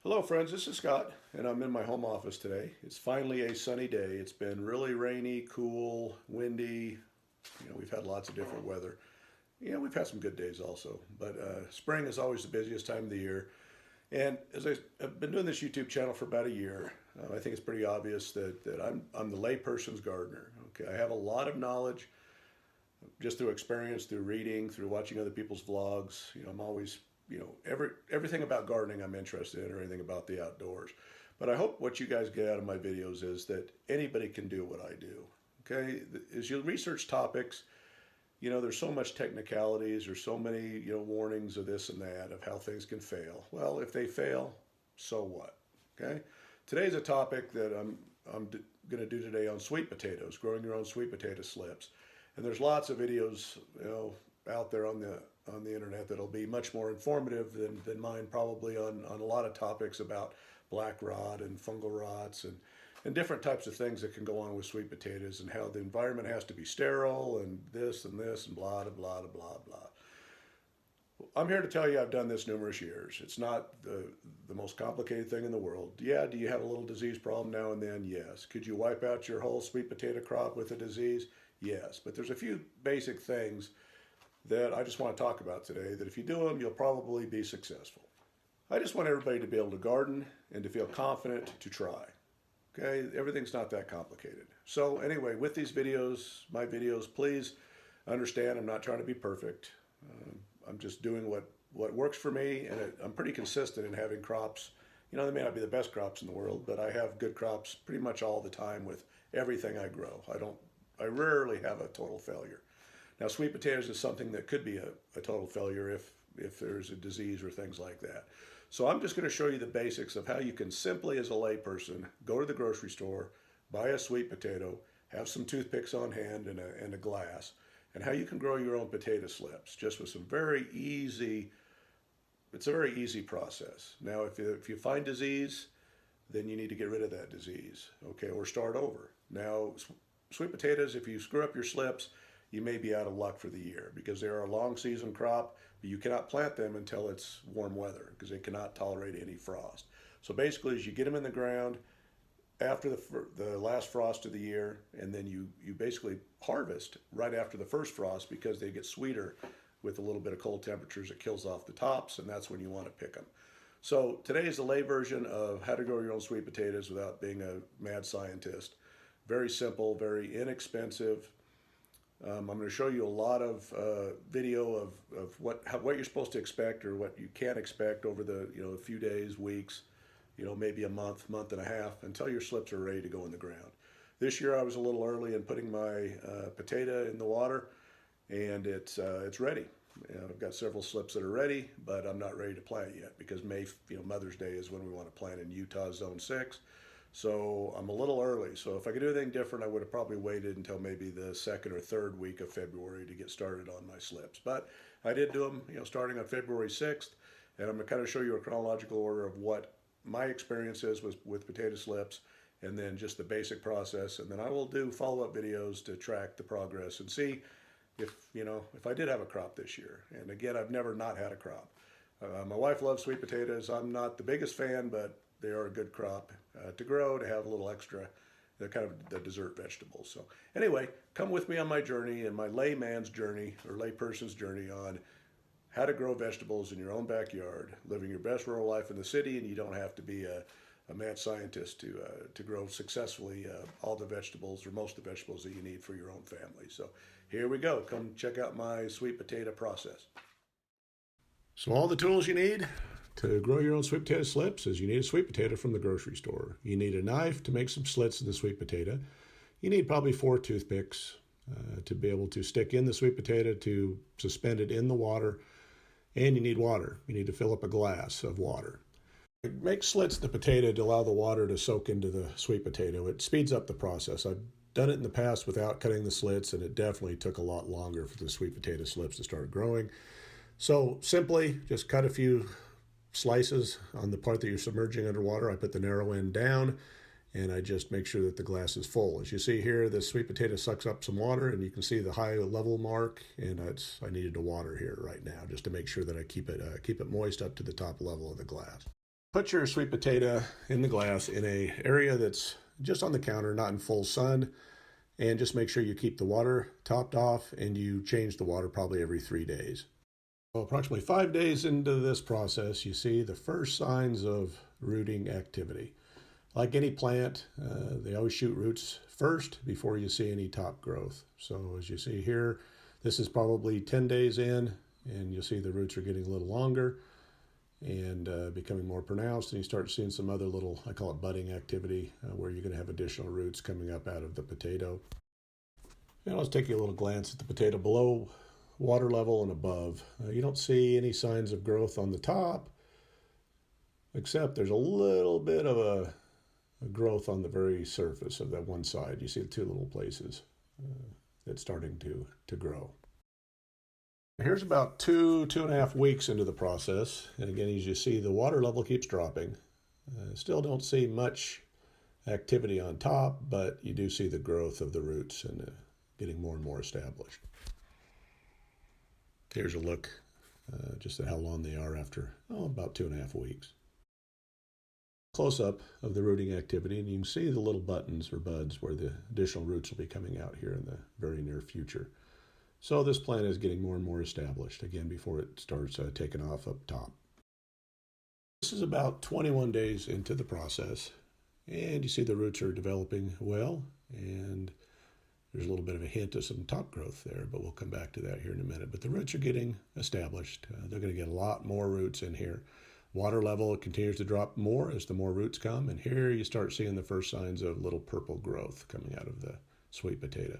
Hello friends, this is Scott and I'm in my home office today. It's finally a sunny day. It's been really rainy, cool, windy. We've had lots of different weather. We've had some good days also, but spring is always the busiest time of the year. And as I've been doing this YouTube channel for about a year, I think it's pretty obvious that I'm the layperson's gardener. Okay, I have a lot of knowledge just through experience, through reading, through watching other people's vlogs. I'm always, everything about gardening I'm interested in, or anything about the outdoors. But I hope what you guys get out of my videos is that anybody can do what I do. Okay, as you research topics, there's so much technicalities, there's so many, warnings of this and that, of how things can fail. Well, if they fail, so what? Okay, today's a topic that I'm going to do today on sweet potatoes, growing your own sweet potato slips. And there's lots of videos, out there on the internet that'll be much more informative than mine, probably on a lot of topics about black rot and fungal rots and different types of things that can go on with sweet potatoes, and how the environment has to be sterile and this and blah blah blah blah blah. I'm here to tell you I've done this numerous years. It's not the most complicated thing in the world. Yeah, do you have a little disease problem now and then? Yes. Could you wipe out your whole sweet potato crop with a disease? Yes. But there's a few basic things that I just want to talk about today that if you do them, you'll probably be successful. I just want everybody to be able to garden and to feel confident to try. Okay, everything's not that complicated. So anyway, with these videos, my videos, please understand I'm not trying to be perfect. I'm just doing what works for me, and I'm pretty consistent in having crops. They may not be the best crops in the world, but I have good crops pretty much all the time with everything I grow. I rarely have a total failure. Now, sweet potatoes is something that could be a total failure if there's a disease or things like that. So I'm just going to show you the basics of how you can simply, as a layperson, go to the grocery store, buy a sweet potato, have some toothpicks on hand and a glass, and how you can grow your own potato slips, just with some very easy, it's a very easy process. Now, if you find disease, then you need to get rid of that disease, okay, or start over. Now, sweet potatoes, if you screw up your slips, you may be out of luck for the year, because they are a long season crop, but you cannot plant them until it's warm weather because they cannot tolerate any frost. So basically, as you get them in the ground after the last frost of the year, and then you basically harvest right after the first frost, because they get sweeter with a little bit of cold temperatures. It kills off the tops, and that's when you want to pick them. So today is the lay version of how to grow your own sweet potatoes without being a mad scientist. Very simple, very inexpensive. I'm going to show you a lot of video of what you're supposed to expect, or what you can expect over the a few days, weeks, maybe a month and a half, until your slips are ready to go in the ground. This year I was a little early in putting my potato in the water, and it's ready. I've got several slips that are ready, but I'm not ready to plant yet, because Mother's Day is when we want to plant in Utah Zone 6. So I'm a little early. So if I could do anything different, I would have probably waited until maybe the second or third week of February to get started on my slips. But I did do them, starting on February 6th. And I'm going to kind of show you a chronological order of what my experience is with potato slips, and then just the basic process. And then I will do follow-up videos to track the progress and see if I did have a crop this year. And again, I've never not had a crop. My wife loves sweet potatoes. I'm not the biggest fan, but they are a good crop to grow, to have a little extra. They're kind of the dessert vegetables. So anyway, come with me on my journey, and my layman's journey, or layperson's journey, on how to grow vegetables in your own backyard, living your best rural life in the city, and you don't have to be a mad scientist to grow successfully all the vegetables, or most of the vegetables, that you need for your own family. So here we go. Come check out my sweet potato process. So all the tools you need to grow your own sweet potato slips is you need a sweet potato from the grocery store. You need a knife to make some slits in the sweet potato. You need probably 4 toothpicks to be able to stick in the sweet potato, to suspend it in the water. And you need water. You need to fill up a glass of water. Make slits in the potato to allow the water to soak into the sweet potato. It speeds up the process. I've done it in the past without cutting the slits, and it definitely took a lot longer for the sweet potato slips to start growing. So simply just cut a few slices on the part that you're submerging underwater. I put the narrow end down, and I just make sure that the glass is full. As you see here, the sweet potato sucks up some water, and you can see the high level mark, and I needed to water here right now just to make sure that I keep it moist up to the top level of the glass. Put your sweet potato in the glass in an area that's just on the counter, not in full sun, and just make sure you keep the water topped off and you change the water probably every 3 days. Well, approximately 5 days into this process, you see the first signs of rooting activity. Like any plant, they always shoot roots first before you see any top growth. So as you see here, this is probably 10 days in, and you'll see the roots are getting a little longer and becoming more pronounced, and you start seeing some other little, I call it budding activity, where you're going to have additional roots coming up out of the potato. And let's take a little glance at the potato below water level and above. You don't see any signs of growth on the top, except there's a little bit of a growth on the very surface of that one side. You see the two little places that's starting to grow. Here's about 2.5 weeks into the process, and again, as you see, the water level keeps dropping. Still don't see much activity on top, but you do see the growth of the roots and getting more and more established. Here's a look just at how long they are after about 2.5 weeks. Close-up of the rooting activity, and you can see the little buttons or buds where the additional roots will be coming out here in the very near future. So this plant is getting more and more established, again, before it starts taking off up top. This is about 21 days into the process, and you see the roots are developing well, and there's a little bit of a hint of some top growth there, but we'll come back to that here in a minute. But the roots are getting established. They're going to get a lot more roots in here. Water level continues to drop more as the more roots come, and here you start seeing the first signs of little purple growth coming out of the sweet potato.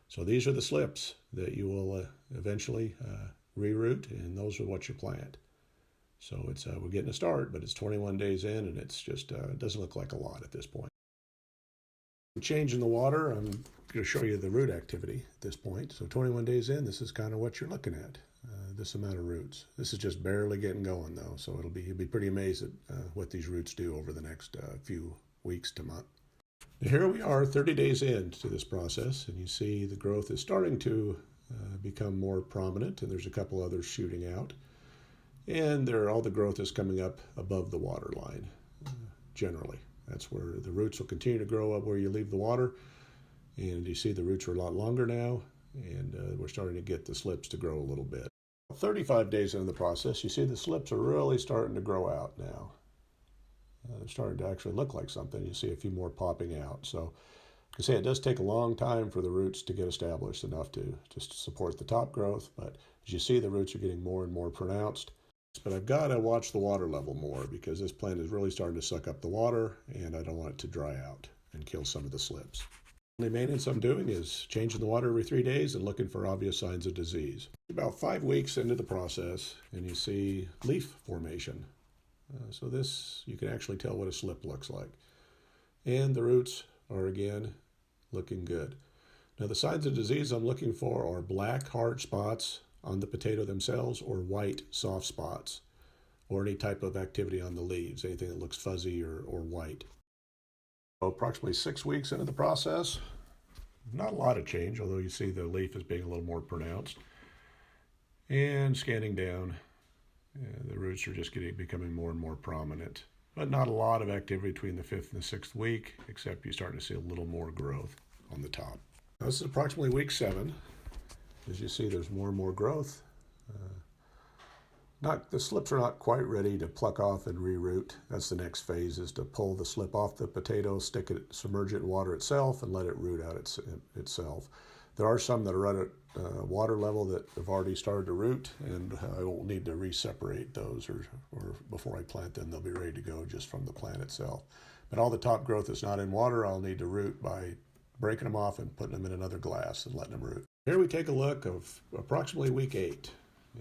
So these are the slips that you will eventually reroot, and those are what you plant. So it's we're getting a start, but it's 21 days in, and it's just it doesn't look like a lot at this point. Change in the water, I'm going to show you the root activity at this point. So 21 days in, this is kind of what you're looking at, this amount of roots. This is just barely getting going, though, so you'll be pretty amazed at what these roots do over the next few weeks to month. Here we are 30 days into this process, and you see the growth is starting to become more prominent, and there's a couple others shooting out. And all the growth is coming up above the water line, generally. That's where the roots will continue to grow up where you leave the water. And you see the roots are a lot longer now, and we're starting to get the slips to grow a little bit. 35 days into the process, you see the slips are really starting to grow out now. They're starting to actually look like something. You see a few more popping out. So you can say it does take a long time for the roots to get established enough to just support the top growth. But as you see, the roots are getting more and more pronounced. But I've got to watch the water level more because this plant is really starting to suck up the water, and I don't want it to dry out and kill some of the slips. The only maintenance I'm doing is changing the water every 3 days and looking for obvious signs of disease. About 5 weeks into the process, and you see leaf formation. So this, you can actually tell what a slip looks like. And the roots are, again, looking good. Now, the signs of disease I'm looking for are black hard spots on the potato themselves, or white soft spots, or any type of activity on the leaves, anything that looks fuzzy or white. Approximately 6 weeks into the process, not a lot of change, although you see the leaf is being a little more pronounced. And scanning down, the roots are just becoming more and more prominent, but not a lot of activity between the 5th and the 6th week, except you're starting to see a little more growth on the top. Now, this is approximately week 7. As you see, there's more and more growth. The slips are not quite ready to pluck off and reroot. That's the next phase, is to pull the slip off the potato, submerge it in water itself, and let it root out itself. There are some that are at water level that have already started to root, and I won't need to re-separate those, or before I plant them, they'll be ready to go just from the plant itself. But all the top growth that's not in water, I'll need to root by breaking them off and putting them in another glass and letting them root. Here we take a look of approximately week 8.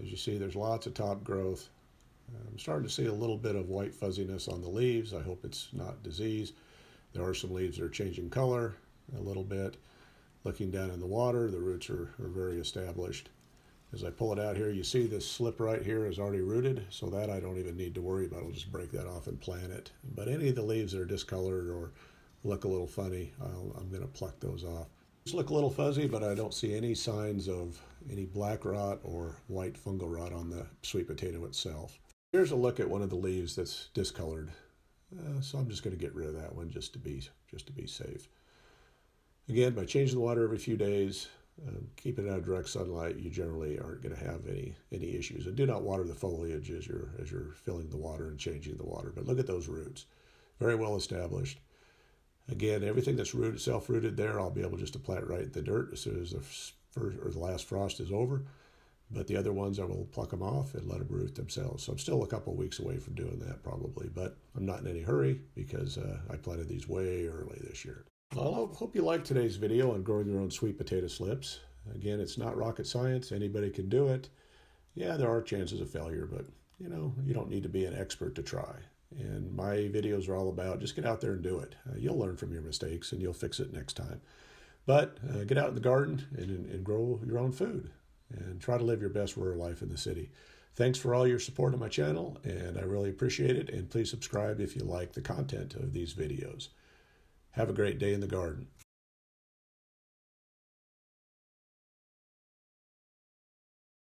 As you see, there's lots of top growth. I'm starting to see a little bit of white fuzziness on the leaves. I hope it's not disease. There are some leaves that are changing color a little bit. Looking down in the water, the roots are very established. As I pull it out here, you see this slip right here is already rooted, so that I don't even need to worry about. I'll just break that off and plant it. But any of the leaves that are discolored or look a little funny, I'm going to pluck those off. These look a little fuzzy, but I don't see any signs of any black rot or white fungal rot on the sweet potato itself. Here's a look at one of the leaves that's discolored. So I'm just going to get rid of that one just to be safe. Again, by changing the water every few days, keeping it out of direct sunlight, you generally aren't going to have any issues. And do not water the foliage as you're filling the water and changing the water. But look at those roots, very well established. Again, everything that's self-rooted there, I'll be able just to plant right in the dirt as soon as the last frost is over. But the other ones, I will pluck them off and let them root themselves. So I'm still a couple of weeks away from doing that probably, but I'm not in any hurry because I planted these way early this year. Well, I hope you liked today's video on growing your own sweet potato slips. Again, it's not rocket science. Anybody can do it. Yeah, there are chances of failure, but you don't need to be an expert to try. And my videos are all about just get out there and do it. You'll learn from your mistakes and you'll fix it next time. But get out in the garden and grow your own food and try to live your best rural life in the city. Thanks for all your support on my channel, and I really appreciate it. And please subscribe if you like the content of these videos. Have a great day in the garden.